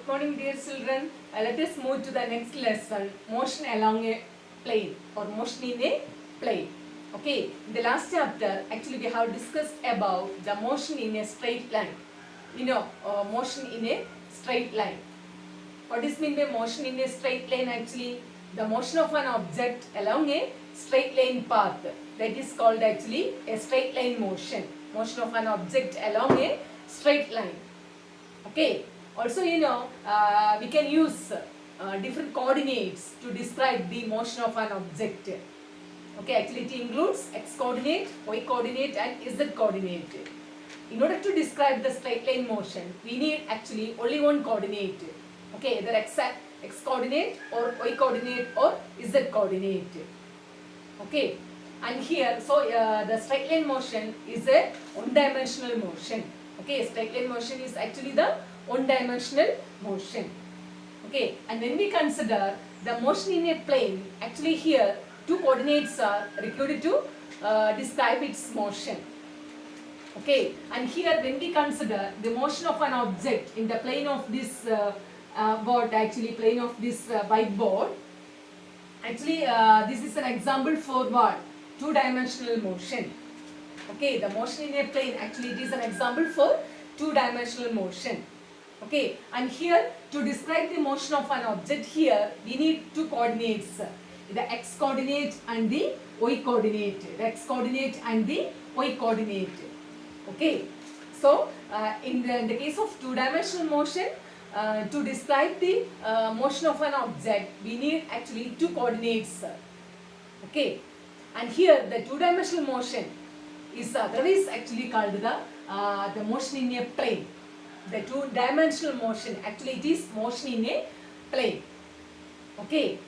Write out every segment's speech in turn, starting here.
Good morning, dear children. Let us move to the next lesson, motion along a plane or motion in a plane. Okay, in the last chapter, actually we have discussed about the motion in a straight line. Motion in a straight line. What is mean by motion in a straight line? Actually, the motion of an object along a straight line path. That is called actually a straight line motion. Motion of an object along a straight line. Okay. Also, we can use different coordinates to describe the motion of an object. Okay, actually it includes x coordinate, y coordinate and z coordinate. In order to describe the straight line motion, we need actually only one coordinate. Okay, either x coordinate or y coordinate or z coordinate. Okay, and here, so the straight line motion is a one-dimensional motion. Okay, straight line motion is actually the one-dimensional motion. Okay, and when we consider the motion in a plane, actually here two coordinates are required to describe its motion. Okay, and here when we consider the motion of an object in the plane of this board, actually plane of this whiteboard, actually this is an example for what? Two-dimensional motion. Okay, the motion in a plane, actually it is an example for two-dimensional motion. Okay, and here to describe the motion of an object, here we need two coordinates, the x coordinate and the y coordinate, the x coordinate and the y coordinate. Okay, so in the case of two-dimensional motion, to describe the motion of an object, we need actually two coordinates. Okay, and here the two-dimensional motion is otherwise actually called the motion in a plane. The two-dimensional motion, actually it is motion in a plane. Okay,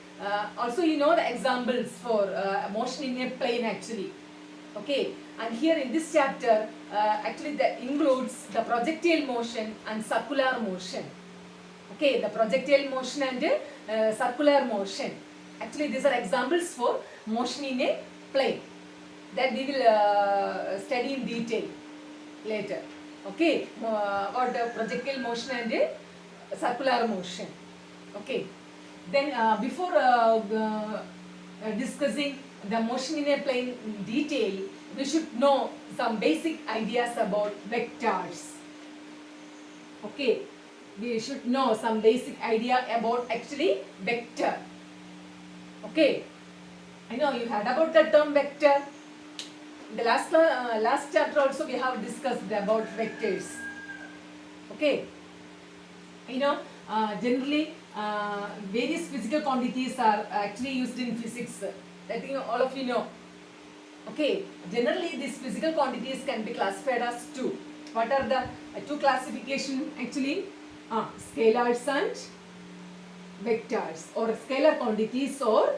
also the examples for motion in a plane actually. Okay, and here in this chapter actually that includes the projectile motion and circular motion. Okay, the projectile motion and circular motion. Actually these are examples for motion in a plane that we will study in detail later. Okay, about the projectile motion and circular motion. Okay, then before discussing the motion in a plane in detail, we should know some basic ideas about vectors. Okay, we should know some basic idea about actually vector. Okay, I know you heard about the term vector. In the last chapter also we have discussed about vectors. Okay, generally various physical quantities are actually used in physics. I think all of you know. Okay, generally these physical quantities can be classified as two. What are the two classification actually? Scalars and vectors, or scalar quantities or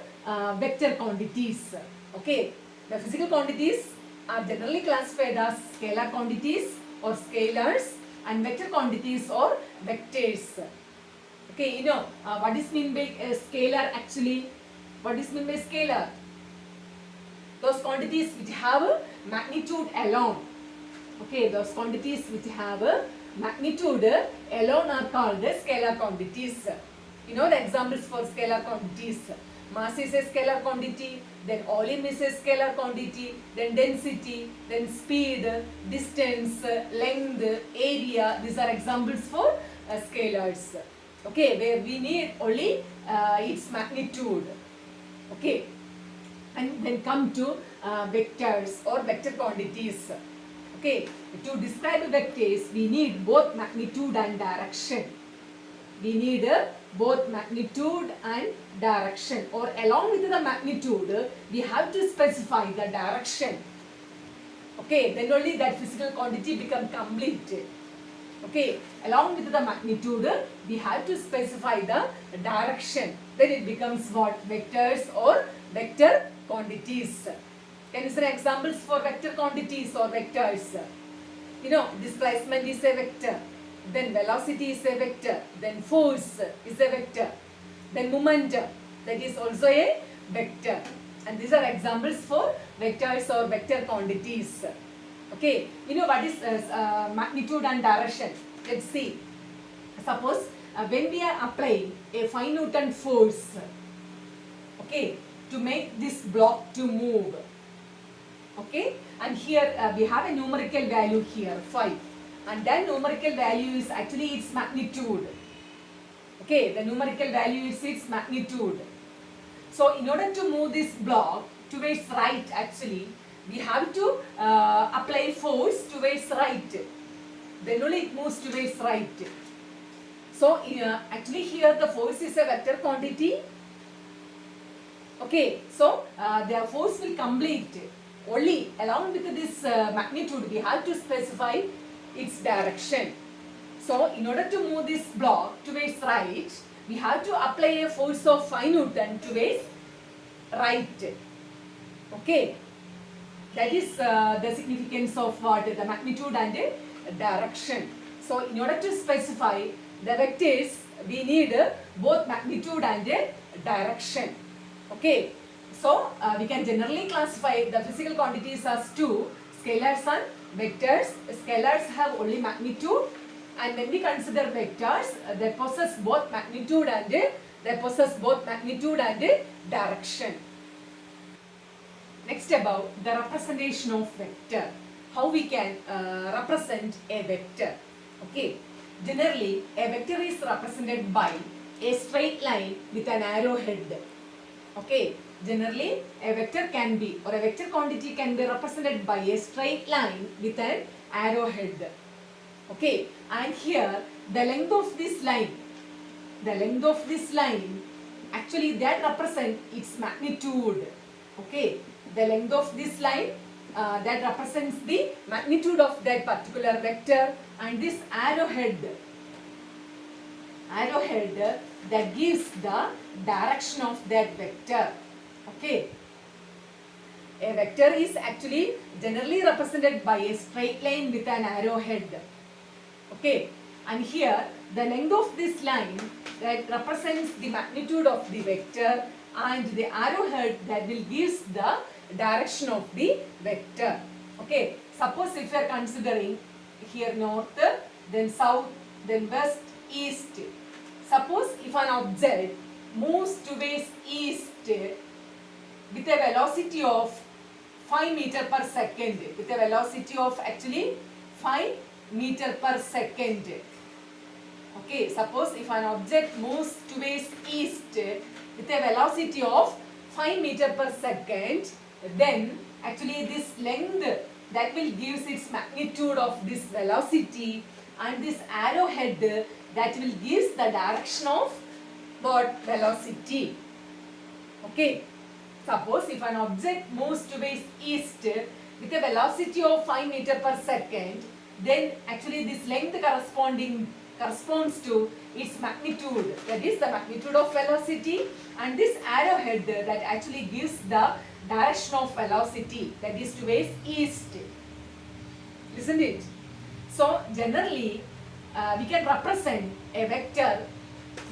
vector quantities. Okay, the physical quantities are generally classified as scalar quantities or scalars and vector quantities or vectors. Okay, what is mean by a scalar actually? What is mean by scalar? Those quantities which have a magnitude alone. Okay, those quantities which have a magnitude alone are called scalar quantities. The examples for scalar quantities. Mass is a scalar quantity, then volume is a scalar quantity, then density, then speed, distance, length, area. These are examples for scalars. Okay, where we need only its magnitude. Okay, and then come to vectors or vector quantities. Okay, to describe vectors, we need both magnitude and direction. We need both magnitude and direction, or along with the magnitude we have to specify the direction. Okay, then only that physical quantity become complete. Okay, along with the magnitude we have to specify the direction, then it becomes what? Vectors or vector quantities. Can you say examples for vector quantities or vectors? Displacement is a vector, then velocity is a vector, then force is a vector, then momentum, that is also a vector. And these are examples for vectors or vector quantities. Okay, what is magnitude and direction? Let's see. Suppose when we are applying a 5 Newton force, okay, to make this block to move, okay, and here we have a numerical value here 5, and that numerical value is actually its magnitude. Okay, the numerical value is its magnitude. So in order to move this block towards right, actually we have to apply force towards right, then only it moves towards right. So actually here the force is a vector quantity. Okay, so their force will complete only along with this magnitude. We have to specify its direction. So in order to move this block towards right, we have to apply a force of 5 Newton towards right. Okay, that is the significance of what? The magnitude and direction. So in order to specify the vectors, we need both magnitude and direction. Okay, so we can generally classify the physical quantities as two: scalars and vectors. Scalars have only magnitude, and when we consider vectors, they possess both magnitude and direction. Next, about the representation of vector. How we can represent a vector? Okay, generally a vector is represented by a straight line with an arrowhead. Okay, generally a vector can be, or a vector quantity can be represented by a straight line with an arrowhead. Okay, and here the length of this line, actually that represents its magnitude. Okay, the length of this line that represents the magnitude of that particular vector, and this arrowhead that gives the direction of that vector. Okay, a vector is actually generally represented by a straight line with an arrowhead. Okay, and here the length of this line that represents the magnitude of the vector, and the arrowhead that will gives the direction of the vector. Okay, suppose if you are considering here north, then south, then west, east. Suppose if an object moves towards east with a velocity of 5 meter per second, with a velocity of actually 5 meter per second. Okay, suppose if an object moves towards east with a velocity of 5 meter per second, then actually this length that will gives its magnitude of this velocity, and this arrowhead that will gives the direction of what? Velocity. Okay, suppose if an object moves towards east with a velocity of 5 meter per second, then actually this length corresponds to its magnitude, that is the magnitude of velocity, and this arrowhead that actually gives the direction of velocity, that is towards east. Isn't it? So generally we can represent a vector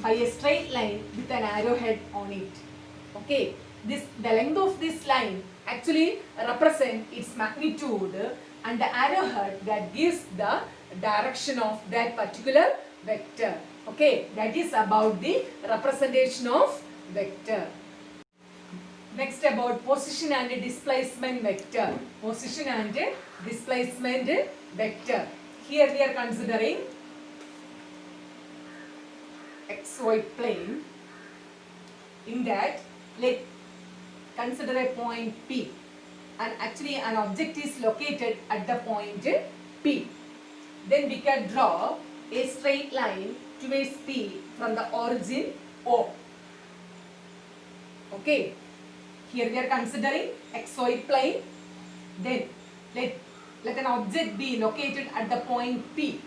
by a straight line with an arrowhead on it. Okay, the length of this line actually represent its magnitude, and the arrowhead that gives the direction of that particular vector. Okay, that is about the representation of vector. Next, about position and displacement vector. Position and displacement vector. Here we are considering XY plane. In that, let's consider a point P, and actually an object is located at the point P. Then we can draw a straight line towards P from the origin O. Okay, here we are considering XY plane. Then let an object be located at the point P.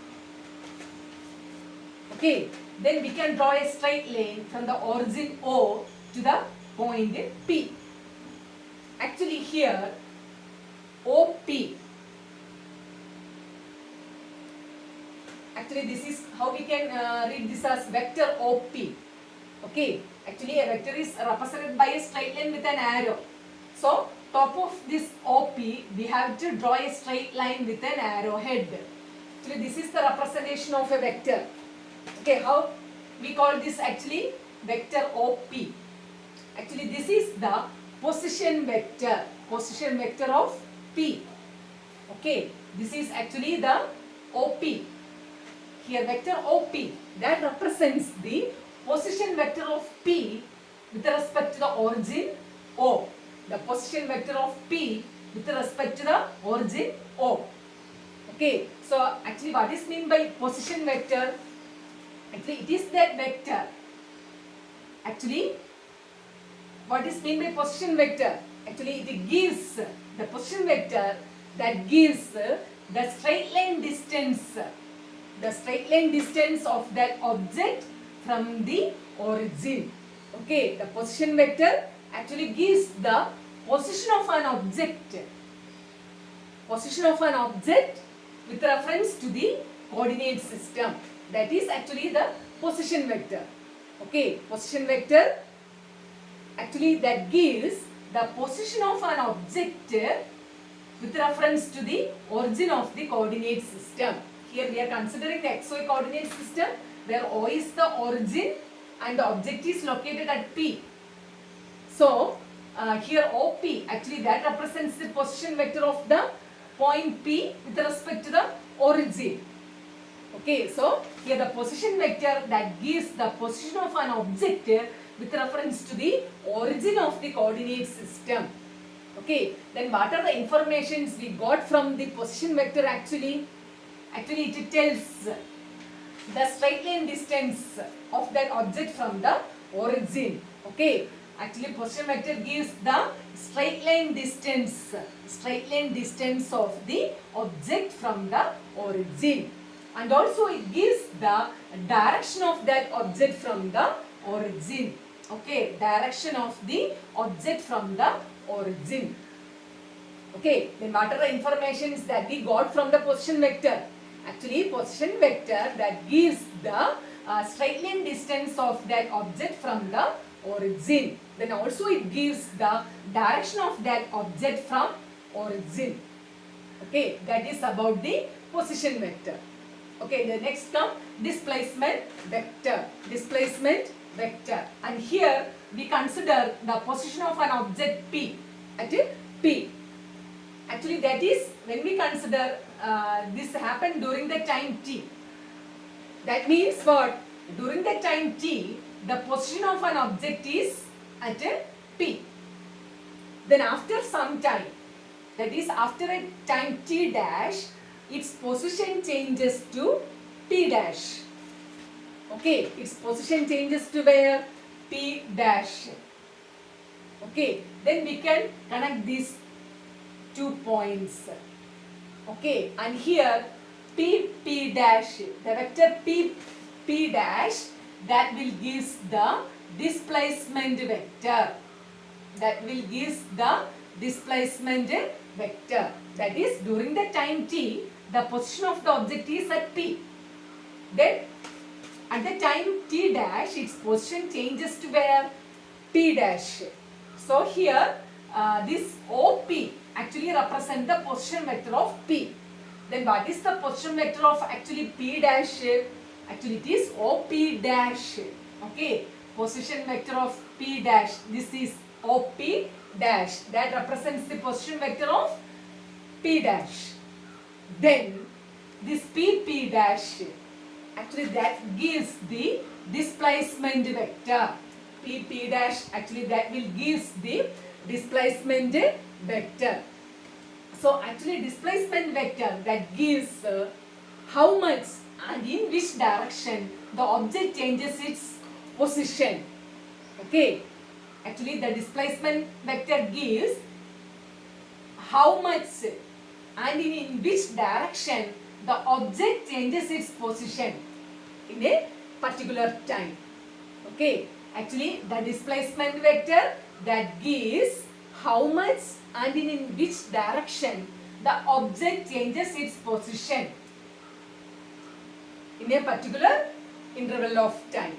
Okay, then we can draw a straight line from the origin O to the point P. Actually here OP, actually this is how we can read this as vector OP. Okay, actually a vector is represented by a straight line with an arrow. So top of this OP we have to draw a straight line with an arrowhead. Actually this is the representation of a vector. Okay, how we call this actually vector OP. Actually this is the position vector of P. Okay, this is actually the OP. Here vector OP that represents the position vector of P with respect to the origin O. The position vector of P with respect to the origin O. Okay, so actually what is meant by position vector? Actually it is that vector. Actually what is meant by position vector? Actually it gives the position vector that gives the straight line distance of that object from the origin. Okay, the position vector actually gives the position of an object with reference to the coordinate system. That is actually the position vector. Okay, position vector actually that gives the position of an object with reference to the origin of the coordinate system. Here we are considering the XY coordinate system where O is the origin and the object is located at P. So here OP actually that represents the position vector of the point P with respect to the origin. Okay, so here the position vector that gives the position of an object with reference to the origin of the coordinate system. Okay, then what are the informations we got from the position vector actually? Actually it tells the straight line distance of that object from the origin. Okay, actually position vector gives the straight line distance of the object from the origin, and also it gives the direction of that object from the origin. Okay, direction of the object from the origin. Okay, then what are the informations that we got from the position vector? Actually position vector that gives the straight line distance of that object from the origin. Then also it gives the direction of that object from origin. Okay, that is about the position vector. Okay, the next come displacement vector. And here we consider the position of an object P at P. Actually that is when we consider this happened during the time T. That means what? During the time T, the position of an object is at P. Then after some time, that is after a time T dash, its position changes to P dash. Okay, its position changes to where? P dash. Okay, then we can connect these 2 points. Okay, and here P dash, the vector P dash, that will give the displacement vector. That is during the time T, the position of the object is at P. Then at the time T dash, its position changes to where? P dash. So here this OP actually represents the position vector of P. Then what is the position vector of actually P dash? Actually it is OP dash. Okay, position vector of P dash. This is OP dash. That represents the position vector of P dash. Then this PP dash, actually that gives the displacement vector. PP dash, actually that will give the displacement vector. So actually displacement vector that gives how much and in which direction the object changes its position. Okay, actually the displacement vector gives how much and in which direction the object changes its position in a particular time. Okay, actually the displacement vector that gives how much and in which direction the object changes its position in a particular interval of time.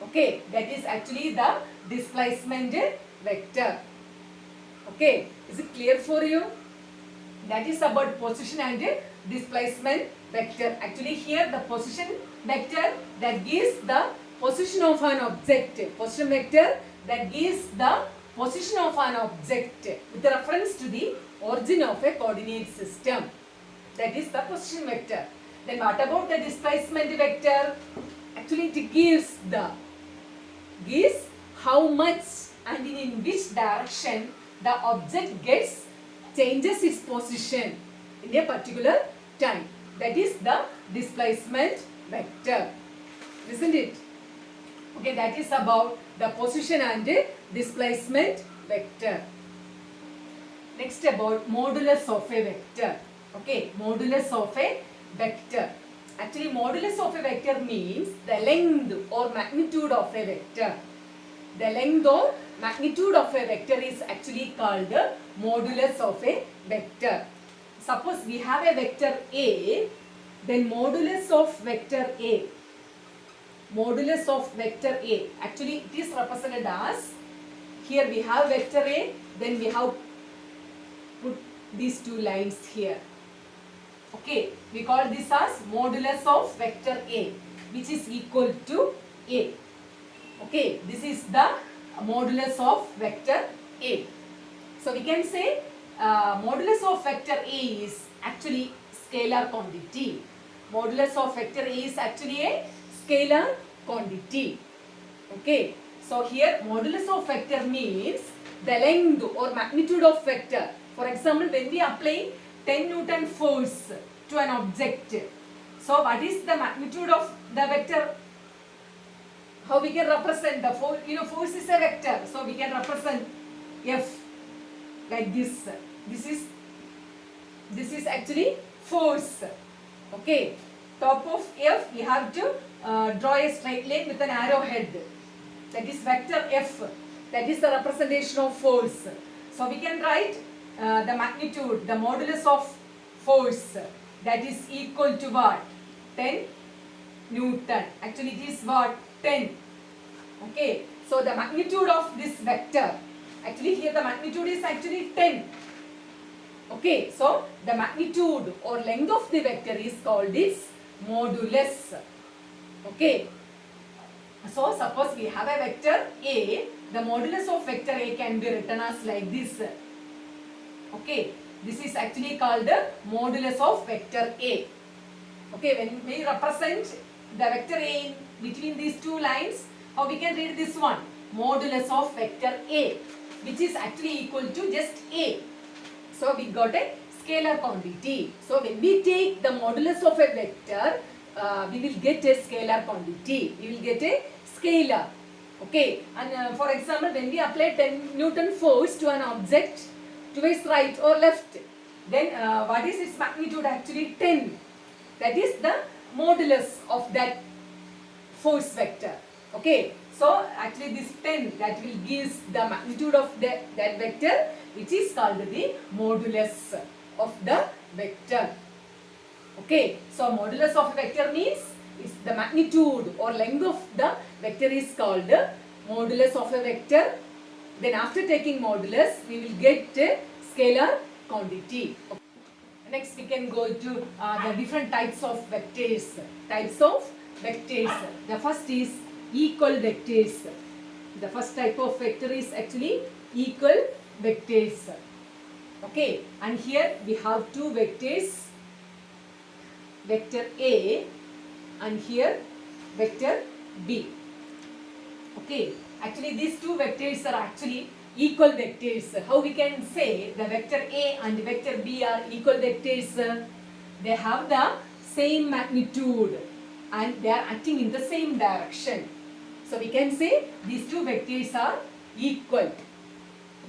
Okay, that is actually the displacement vector. Okay, is it clear for you? That is about position and displacement vector. Actually here the position vector that gives the position of an object. Position vector that gives the position of an object with reference to the origin of a coordinate system. That is the position vector. Then what about the displacement vector? Actually it gives how much and in which direction the object changes its position in a particular time. That is the displacement vector, isn't it? Okay, that is about the position and displacement vector. Next about modulus of a vector. Okay, modulus of a vector. Actually, modulus of a vector means the length or magnitude of a vector. The length or magnitude of a vector is actually called the modulus of a vector. Suppose we have a vector A, then modulus of vector A. Modulus of vector A. Actually, it is represented as, here we have vector A, then we have put these two lines here. Okay, we call this as modulus of vector A, which is equal to A. Okay, this is the modulus of vector A. So we can say modulus of vector A is actually scalar quantity. Modulus of vector A is actually a scalar quantity. Okay, so here modulus of vector means the length or magnitude of vector. For example, when we apply 10 Newton force to an object, so what is the magnitude of the vector? How we can represent the force? Force is a vector, so we can represent F like this. This is actually force. Okay, top of F we have to draw a straight line with an arrow head. That is vector F. That is the representation of force. So we can write the magnitude, the modulus of force, that is equal to what? 10 Newton. Actually it is what? 10. Okay. So the magnitude of this vector, actually here the magnitude is actually 10. Okay. So the magnitude or length of the vector is called its modulus. Okay. So suppose we have a vector A, the modulus of vector A can be written as like this. Okay, this is actually called the modulus of vector A. Okay, when we represent the vector A in between these two lines, how we can read this one? Modulus of vector A, which is actually equal to just A. So we got a scalar quantity. So when we take the modulus of a vector, we will get a scalar quantity. We will get a scalar. Okay, and for example, when we apply 10 Newton force to an object, to its right or left, then what is its magnitude? Actually 10. That is the modulus of that force vector. Okay, so actually this 10, that will give the magnitude of that vector, which is called the modulus of the vector. Okay, so modulus of a vector means is the magnitude or length of the vector is called the modulus of a vector. Then after taking modulus, we will get a scalar quantity. Okay. Next we can go to the different types of vectors. Types of vectors. The first is equal vectors. The first type of vector is actually equal vectors. Okay, and here we have two vectors. Vector A and here vector B. Okay, actually these two vectors are actually equal vectors. How we can say the vector A and vector B are equal vectors? They have the same magnitude and they are acting in the same direction. So we can say these two vectors are equal.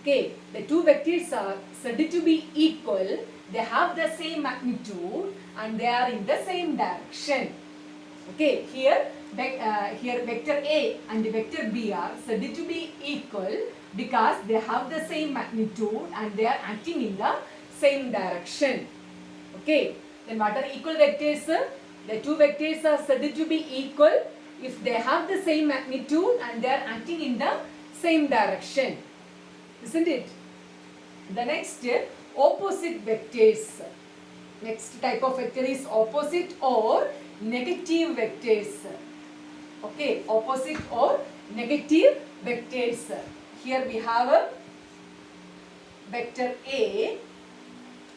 Okay, the two vectors are said to be equal. They have the same magnitude and they are in the same direction. Okay, here vector A and vector B are said to be equal because they have the same magnitude and they are acting in the same direction. Okay, then what are equal vectors? The two vectors are said to be equal if they have the same magnitude and they are acting in the same direction. Isn't it? The next, opposite vectors. Next type of vector is opposite or negative vectors. Okay, opposite or negative vectors. Here we have a vector A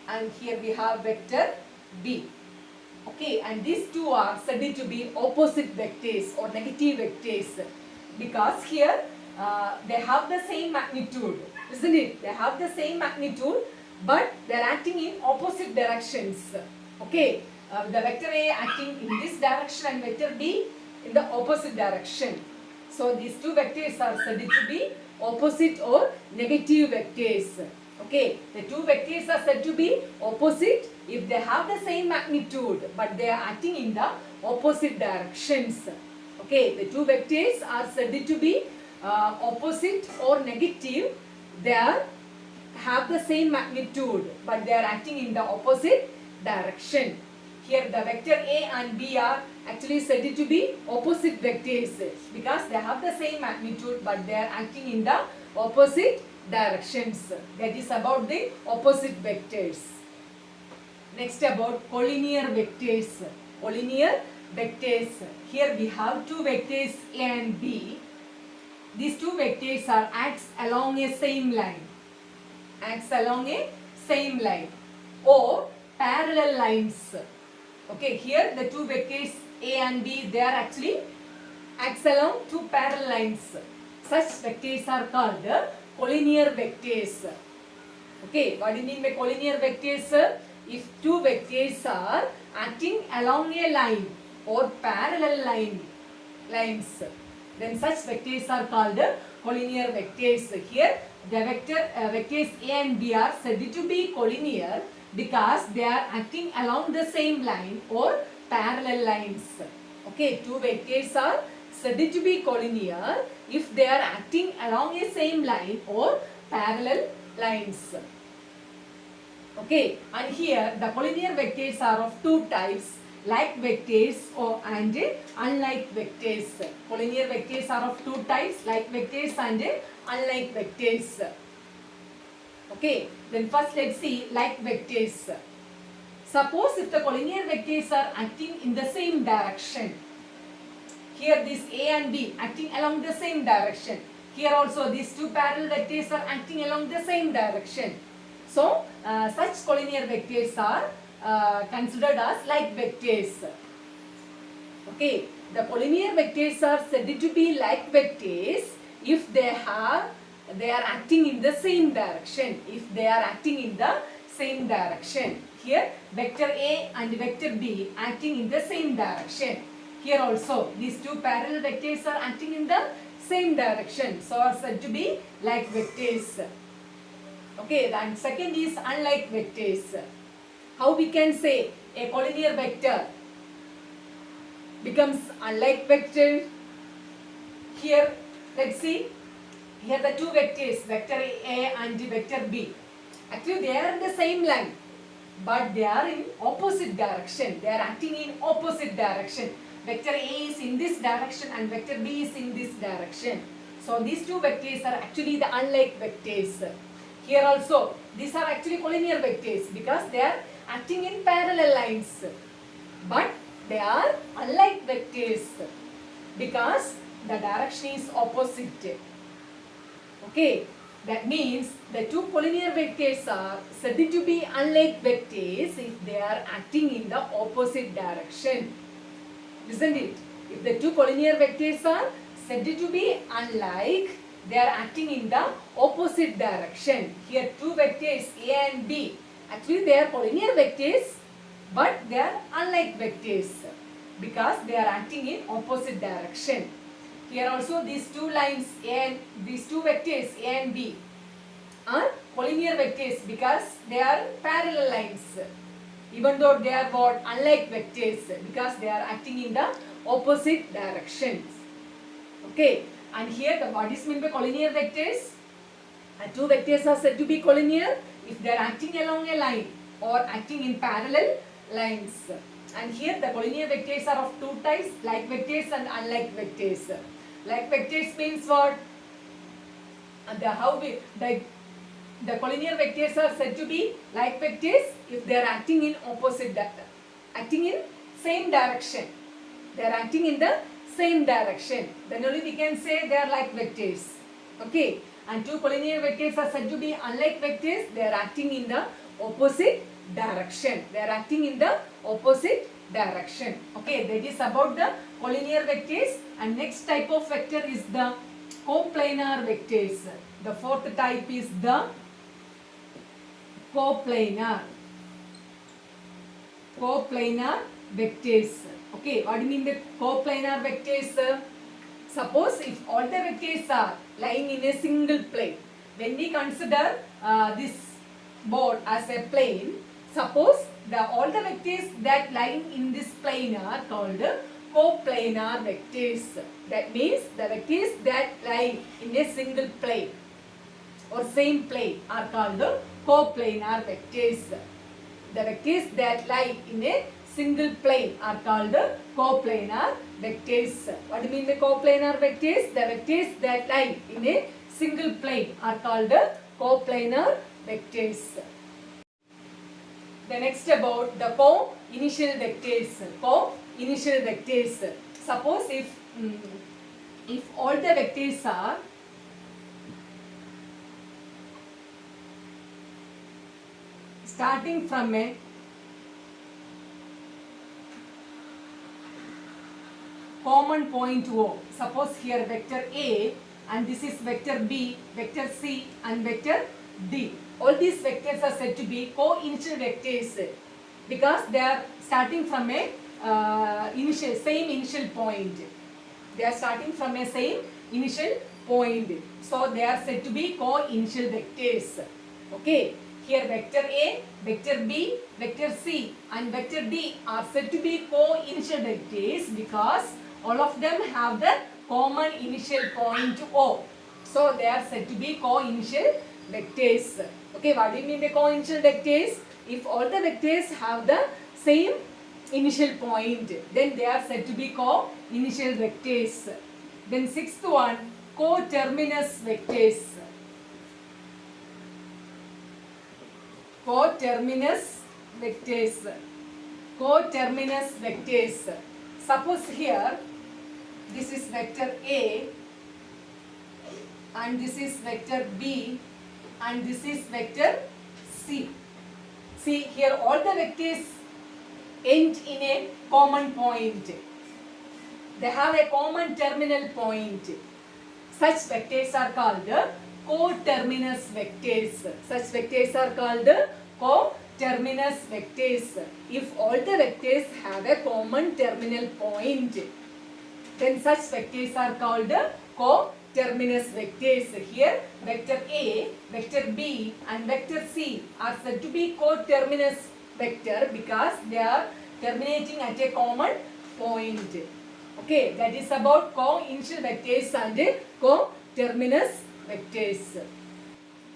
and here we have vector B. Okay, and these two are said to be opposite vectors or negative vectors because here they have the same magnitude, isn't it? They have the same magnitude but they are acting in opposite directions. Okay, the vector A acting in this direction and vector B in the opposite direction. So these two vectors are said to be opposite or negative vectors. Okay, the two vectors are said to be opposite if they have the same magnitude but they are acting in the opposite directions. Okay, the two vectors are said to be opposite or negative. They have the same magnitude but they are acting in the opposite direction. Here the vector A and B are actually said to be opposite vectors because they have the same magnitude but they are acting in the opposite directions. That is about the opposite vectors. Next about collinear vectors. Collinear vectors. Here we have two vectors A and B. These two vectors are acts along a same line. Acts along a same line or parallel lines. Okay, here the two vectors A and B, they are actually acts along two parallel lines. Such vectors are called collinear vectors. Okay, what do you mean by collinear vectors? If two vectors are acting along a line or parallel lines, then such vectors are called collinear vectors. Here the vectors A and B are said to be collinear because they are acting along the same line or parallel lines. Okay, two vectors are said to be collinear if they are acting along a same line or parallel lines. Okay, and here the collinear vectors are of two types, like vectors and unlike vectors. Collinear vectors are of two types, like vectors and unlike vectors. Okay, then first let's see like vectors. Suppose if the collinear vectors are acting in the same direction. Here this A and B acting along the same direction. Here also these two parallel vectors are acting along the same direction. So such collinear vectors are considered as like vectors. Okay, the collinear vectors are said to be like vectors if they are acting in the same direction. If they are acting in the same direction. Here vector A and vector B acting in the same direction. Here also these two parallel vectors are acting in the same direction. So are said to be like vectors. Okay, and second is unlike vectors. How we can say a collinear vector becomes unlike vector? Here let's see. Here the two vectors, vector A and vector B. Actually they are in the same line but they are in opposite direction. They are acting in opposite direction. Vector A is in this direction and vector B is in this direction. So these two vectors are actually the unlike vectors. Here also these are actually collinear vectors because they are acting in parallel lines. But they are unlike vectors because the direction is opposite. Okay, that means the two collinear vectors are said to be unlike vectors if they are acting in the opposite direction. Isn't it? If the two collinear vectors are said to be unlike, they are acting in the opposite direction. Here two vectors A and B, actually they are collinear vectors but they are unlike vectors because they are acting in opposite direction. Here also these two lines and these two vectors A and B are collinear vectors because they are parallel lines, even though they are what unlike vectors because they are acting in the opposite directions. Okay, and here the what is meant by collinear vectors? Two vectors are said to be collinear if they are acting along a line or acting in parallel lines. And here the collinear vectors are of two types, like vectors and unlike vectors. Like vectors means what? the collinear vectors are said to be like vectors if they are acting in acting in same direction. They are acting in the same direction. Then only we can say they are like vectors. Okay. And two collinear vectors are said to be unlike vectors. They are acting in the opposite direction. They are acting in the opposite direction. Okay. That is about the collinear vectors. And next type of vector is the coplanar vectors. The fourth type is the coplanar vectors. Okay, what do you mean the coplanar vectors? Suppose if all the vectors are lying in a single plane, when we consider this board as a plane, suppose all the vectors that lying in this plane are called coplanar vectors. That means the vectors that lie in a single plane or same plane are called coplanar vectors. The vectors that lie in a single plane are called coplanar vectors. What do you mean the coplanar vectors? The vectors that lie in a single plane are called coplanar vectors. The next about the co-initial vectors. Co-initial vectors. Suppose if all the vectors are starting from a common point O. Suppose here vector A and this is vector B, vector C and vector D. All these vectors are said to be co-initial vectors because they are starting from a same initial point. They are starting from a same initial point. So they are said to be co-initial vectors. Okay. Here vector A, vector B, vector C and vector D are said to be co-initial vectors because all of them have the common initial point O. So they are said to be co-initial vectors. Okay, what do you mean by co-initial vectors? If all the vectors have the same initial point, then they are said to be co-initial vectors. Then sixth one, coterminous vectors. Coterminous vectors. Coterminous vectors. Suppose here this is vector A and this is vector B and this is vector C. See here all the vectors end in a common point. They have a common terminal point. Such vectors are called coterminous vectors. Such vectors are called coterminous vectors. If all the vectors have a common terminal point, then such vectors are called coterminous vectors. Here vector A, vector B and vector C are said to be coterminous vector because they are terminating at a common point. Okay, that is about co-initial vectors and coterminous vectors.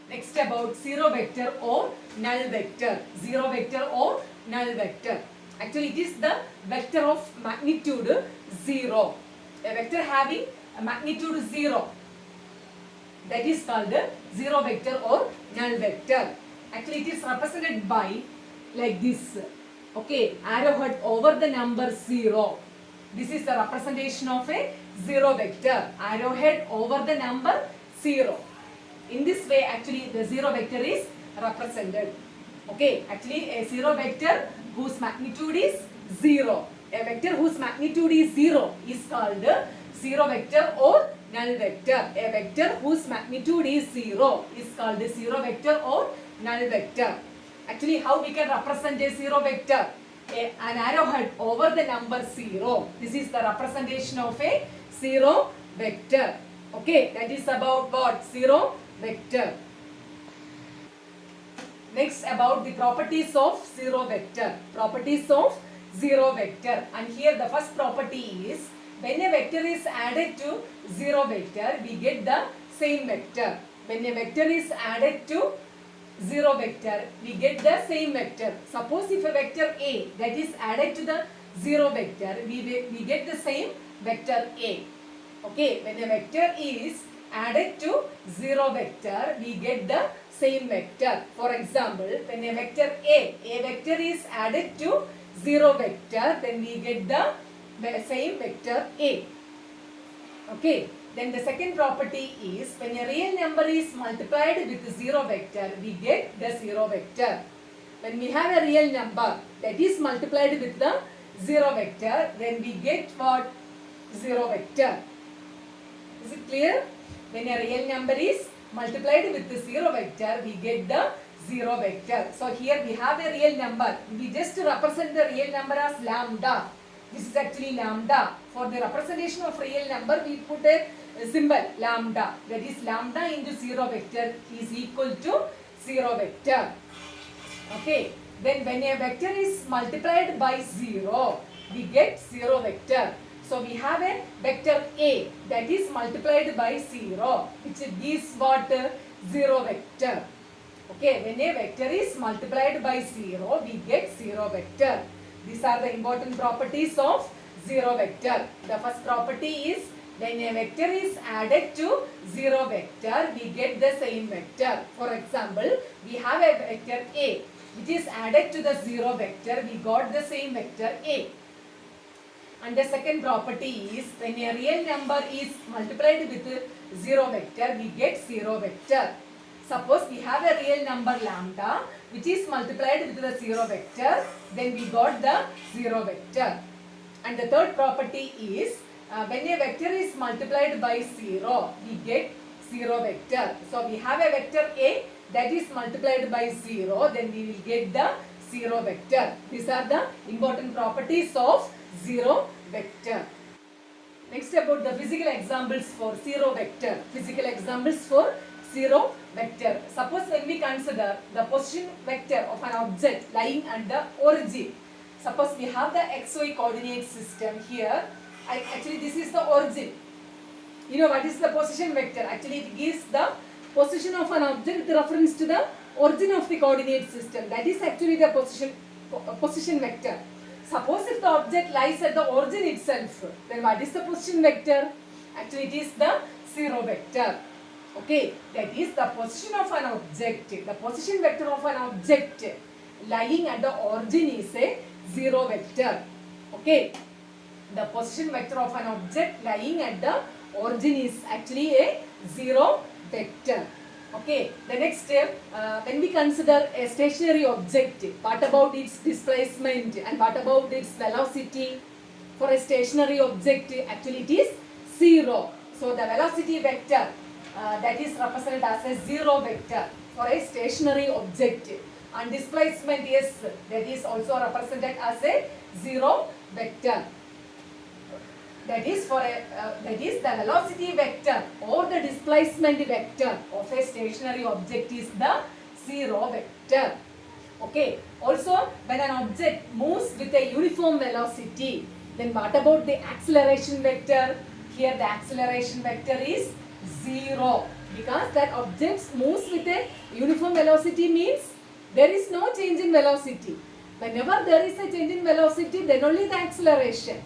Next about zero vector or null vector. Zero vector or null vector. Actually it is the vector of magnitude 0. A vector having a magnitude 0. That is called zero vector or null vector. Actually it is represented by like this. Okay, arrowhead over the number 0. This is the representation of a zero vector. Arrowhead over the number 0. In this way actually the zero vector is represented. Okay, actually a zero vector whose magnitude is 0. A vector whose magnitude is 0 is called zero vector or null vector. A vector whose magnitude is 0 is called zero vector or null vector. Actually how we can represent a zero vector? An arrowhead over the number 0. This is the representation of a zero vector. Okay, that is about what? Zero vector. Next about the properties of zero vector. Properties of zero vector. And here the first property is when a vector is added to zero vector, we get the same vector. When a vector is added to zero vector, we get the same vector. Suppose if a vector A that is added to the zero vector, we get the same vector A. Okay, when a vector is added to 0 vector, we get the same vector. For example, when a vector a vector is added to 0 vector, then we get the same vector a. Okay. Then the second property is when a real number is multiplied with 0 vector, we get the 0 vector. When we have a real number that is multiplied with the 0 vector, then we get what? 0 vector. Is it clear? When a real number is multiplied with the 0 vector, we get the 0 vector. So here we have a real number. We just represent the real number as lambda. This is actually lambda. For the representation of real number, we put a symbol lambda. That is lambda into 0 vector is equal to 0 vector. Okay. Then when a vector is multiplied by 0, we get 0 vector. So we have a vector a that is multiplied by 0, which gives what? 0 vector. Okay, when a vector is multiplied by 0, we get 0 vector. These are the important properties of 0 vector. The first property is when a vector is added to 0 vector, we get the same vector. For example, we have a vector a which is added to the 0 vector, we got the same vector a. And the second property is when a real number is multiplied with 0 vector, we get 0 vector. Suppose we have a real number lambda which is multiplied with the 0 vector, then we got the 0 vector. And the third property is when a vector is multiplied by 0, we get 0 vector. So we have a vector a that is multiplied by 0, then we will get the 0 vector. These are the important properties of 0 vector. Next, about the physical examples for 0 vector. Physical examples for 0 vector. Suppose when we consider the position vector of an object lying at the origin. Suppose we have the xy coordinate system here. Actually, this is the origin. You know what is the position vector? Actually, it gives the position of an object with reference to the origin of the coordinate system. That is actually the position vector. Suppose if the object lies at the origin itself, then what is the position vector? Actually, it is the 0 vector. Okay, that is the position of an object. The position vector of an object lying at the origin is a 0 vector. Okay, the position vector of an object lying at the origin is actually a 0 vector. Okay, the next step, when we consider a stationary object, what about its displacement and what about its velocity? For a stationary object, actually it is 0. So the velocity vector that is represented as a 0 vector for a stationary object, and displacement is that is also represented as a 0 vector. That is for a that is the velocity vector or the displacement vector of a stationary object is the 0 vector. Okay. Also, when an object moves with a uniform velocity, then what about the acceleration vector? Here the acceleration vector is 0 because that object moves with a uniform velocity means there is no change in velocity. Whenever there is a change in velocity, then only the acceleration.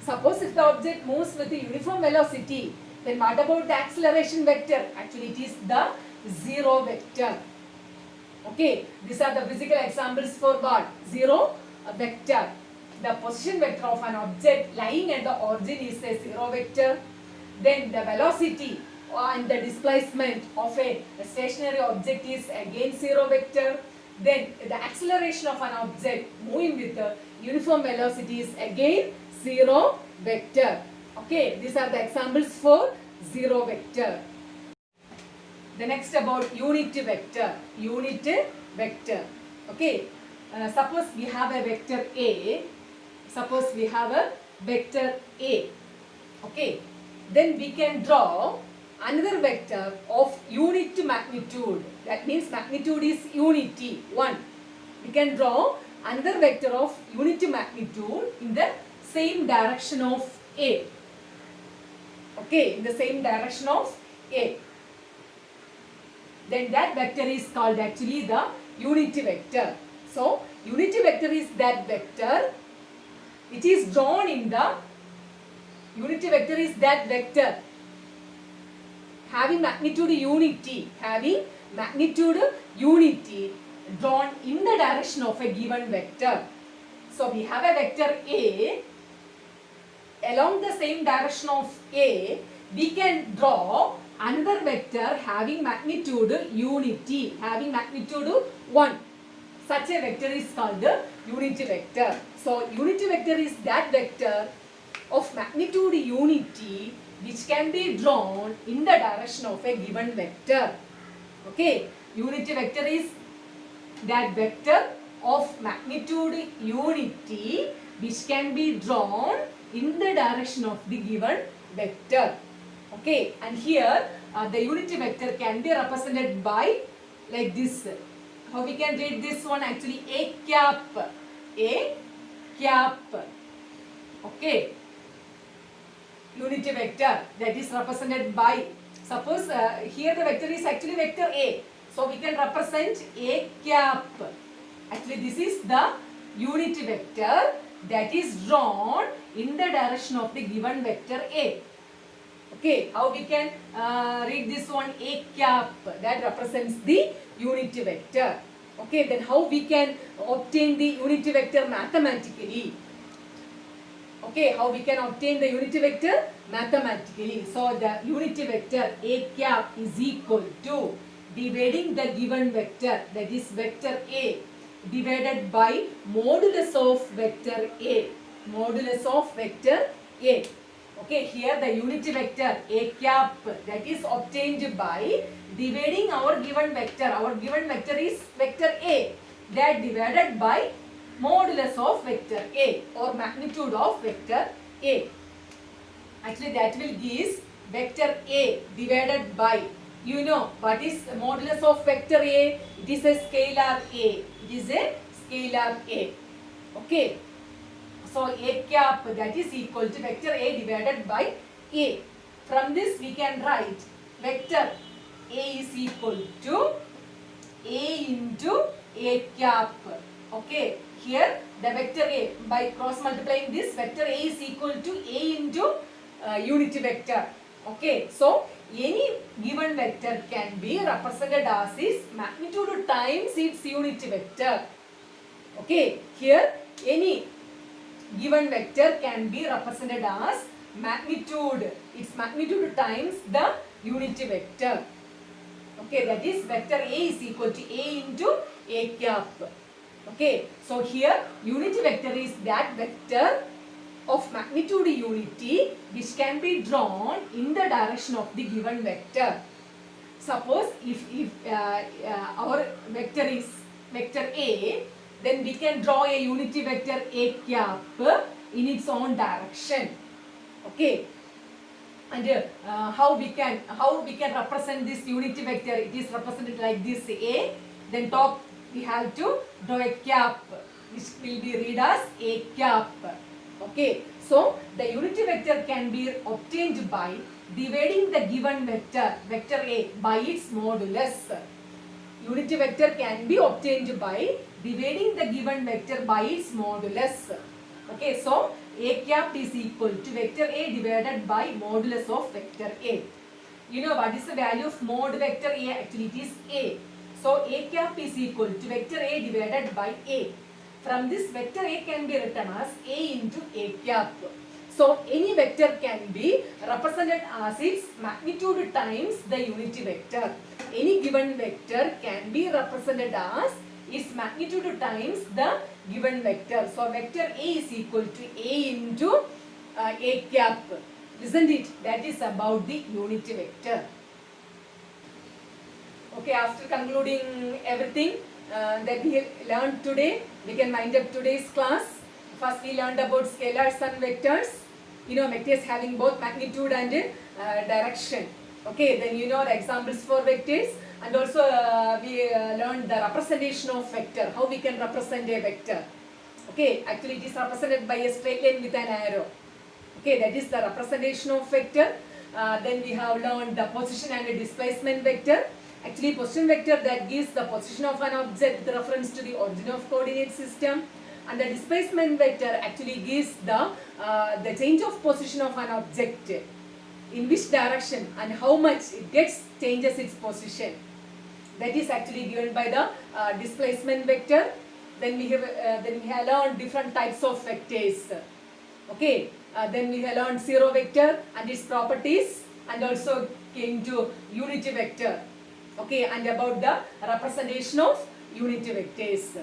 Suppose if the object moves with a uniform velocity, then what about the acceleration vector? Actually, it is the 0 vector. Okay, these are the physical examples for what? 0 vector. The position vector of an object lying at the origin is a 0 vector. Then the velocity and the displacement of a stationary object is again 0 vector. Then the acceleration of an object moving with the uniform velocity is again 0 vector. Okay, these are the examples for 0 vector. The next about unit vector. Unit vector. Okay, suppose we have a vector A. Suppose we have a vector A. Okay, then we can draw another vector of unit magnitude. That means magnitude is unity 1. We can draw another vector of unit magnitude in the same direction of A. Okay, in the same direction of A. Then that vector is called actually the unity vector. So, unity vector is that vector which is drawn in the unity vector is that vector having magnitude unity, drawn in the direction of a given vector. So we have a vector A. Along the same direction of A, we can draw another vector having magnitude unity, having magnitude 1. Such a vector is called the unity vector. So unity vector is that vector of magnitude unity which can be drawn in the direction of a given vector. Okay, unity vector is that vector of magnitude unity which can be drawn in the direction of the given vector. Okay, and here the unity vector can be represented by like this. How we can read this one? Actually, a cap. Okay, unity vector that is represented by, suppose here the vector is actually vector A. So we can represent a cap. Actually, this is the unity vector that is drawn in the direction of the given vector A. Okay, how we can read this one? A cap, that represents the unity vector. Okay, then how we can obtain the unity vector mathematically? Okay, how we can obtain the unity vector mathematically? So the unity vector A cap is equal to dividing the given vector, that is vector A, divided by modulus of vector A. Modulus of vector A. Okay, here the unity vector A cap that is obtained by dividing our given vector. Our given vector is vector A, that divided by modulus of vector A or magnitude of vector A. Actually, that will give vector A divided by, you know what is modulus of vector A? It is a scalar A. It is a scalar A. Okay. So A cap that is equal to vector A divided by A. From this we can write vector A is equal to A into A cap. Okay. Here the vector A, by cross multiplying this, vector A is equal to A into unity vector. Okay. So any given vector can be represented as its magnitude times its unity vector. Okay. Here any given vector can be represented as magnitude, its magnitude times the unity vector. Okay, that is vector A is equal to A into A cap. Okay, so here unity vector is that vector of magnitude unity which can be drawn in the direction of the given vector. Suppose if our vector is vector A, then we can draw a unity vector A cap in its own direction. Okay, and how we can represent this unity vector? It is represented like this: A, then top we have to draw a cap, which will be read as A cap. Okay, so the unity vector can be obtained by dividing the given vector A by its modulus. Unity vector can be obtained by dividing the given vector by its modulus. Okay, so A cap is equal to vector A divided by modulus of vector A. You know what is the value of mod vector A? Actually, it is A. So A cap is equal to vector A divided by A. From this, vector A can be written as A into A cap. So any vector can be represented as its magnitude times the unity vector. Any given vector can be represented as its magnitude times the given vector. So vector A is equal to A into A cap. Isn't it? That is about the unity vector. Okay, after concluding everything that we have learned today, we can wind up today's class. First we learned about scalars and vectors. You know, vectors having both magnitude and direction. Okay, then you know the examples for vectors, and also we learned the representation of vector, how we can represent a vector. Okay, actually it is represented by a straight line with an arrow. Okay, that is the representation of vector. Then we have learned the position and the displacement vector. Actually, position vector that gives the position of an object with reference to the origin of coordinate system, and the displacement vector actually gives the change of position of an object. in which direction and how much it gets changes its position. That is actually given by the displacement vector. Then we have learned different types of vectors. Okay, then we have learned zero vector and its properties, and also came to unity vector. Okay, and about the representation of unity vectors.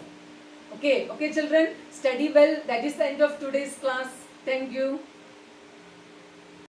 Okay, children, study well. That is the end of today's class. Thank you.